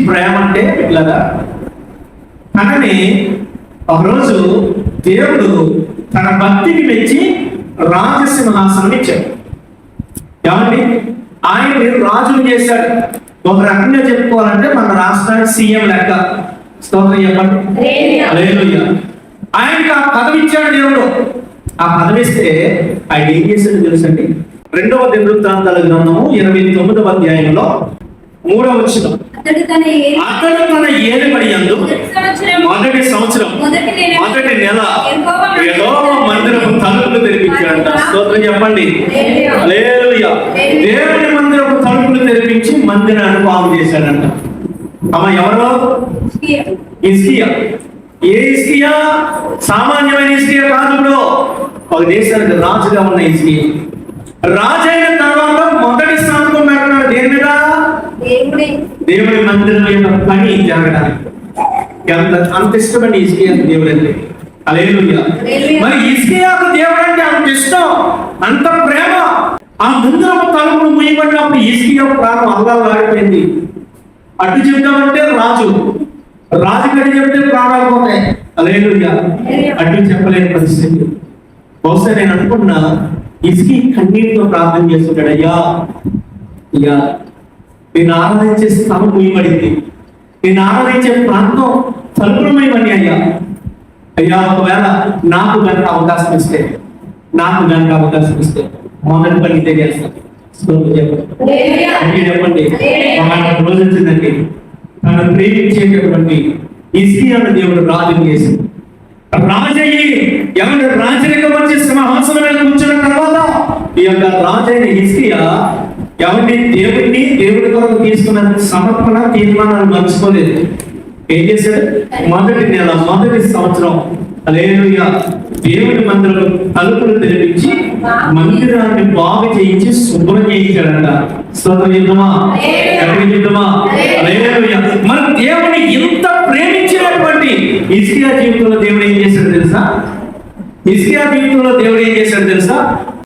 ప్రేమ అంటే ఇలాగా తనని ఒకరోజు దేవుడు తన భక్తికి మెచ్చి రాజసింహాసనం ఇచ్చాడు. ఏమండి, ఆయన్ని రాజును చేశాడు. ఒక రకంగా చెప్పుకోవాలంటే మన రాష్ట్రానికి సీఎం లెక్క. స్తోత్రం చెప్పండి. హల్లెలూయా. ఆయనకి ఆ పదవి ఇచ్చాడు దేవుడు. ఆ పదవి ఇస్తే ఆయన ఏం చేశాడు తెలుసండి? 2వ దినవృత్తాంతాల గ్రంథము 29వ అధ్యాయంలో 3వ వచనం, అతడు తన ఏలుబడి యందు మొదటి సంవత్సరం మొదటి నెల యెహోవా మందిరపు తలుపులు తెరిపించాడంట. స్తోత్రం చెప్పండి. హల్లెలూయా. దేవుని మందిరపు తలుపులు తెరిపించి మందిరాన్ని బాగు చేశాడంట. అమ్మ ఎవరో? హిజ్కియా. ఏ హిజ్కియా? సామాన్యమైన హిజ్కియా కాదు. ఇప్పుడు ఒక దేశానికి రాజుగా ఉన్న హిజ్కియా. రాజు అయిన తర్వాత మొదటి స్థానంలో పెడుతున్నాడు. దేని మీద? దేవుడి మందిరం యొక్క పని జరగడానికి. అంత ఇష్టపడి హిజ్కియా దేవుడు అంటే. హల్లెలూయా. మరి హిజ్కియాకు దేవుడు అంటే అంత ఇష్టం, అంత ప్రేమ. ఆ మందిరపు తలుపులు మూయబడినప్పుడు హిజ్కియా ప్రాణం అల్లాడిపోయింది. అటు చెప్తామంటే రాజు కడి చెప్తే ప్రాణాలు పోతాయి. హల్లెలూయా. అటు చెప్పలేని పరిస్థితి. బహుశా నేను అనుకున్నా హిజ్కియా కన్నీటితో ప్రార్థన చేస్తున్నాడు. అయ్యా నేను ఆరాధించే స్థలం మూయబడింది, నేను ఆరాధించే ప్రాంతం తలుపులు మూయబడి. అయ్యా ఒకవేళ నాకు గంట అవకాశం ఇస్తే మొదటి పని ఇదే చేస్తాను. చెప్పండి. రోజు వచ్చిందండి, తను ప్రేమించేటటువంటి హిజ్కియాను దేవుడు రాజుని చేసి రాజయ్యి ఎవరి రాజరికం వచ్చి సింహాసనం మీద కూర్చున్న తర్వాత ఈ యొక్క రాజైన హిజ్కియా ఎవరిని దేవుడి కొరకు తీసుకున్న సమర్పణ తీర్మానాలు మర్చిపోలేదు. ఏం చేశాడు? మొదటి నెల మొదటి సంవత్సరం హల్లెలూయా దేవుడి మందిరం తలుపులు తెరిపించి మందిరాన్ని బాగు చేయించి శుభ్రం చేయించాడంట. స్తోత్రం చెప్తామా? ఎక్కడికి చెప్తామా? హల్లెలూయా. మన దేవుని ఇంత ప్రేమించినటువంటి హిజ్కియా జీవితంలో దేవుడు ఏం చేశాడు తెలుసా?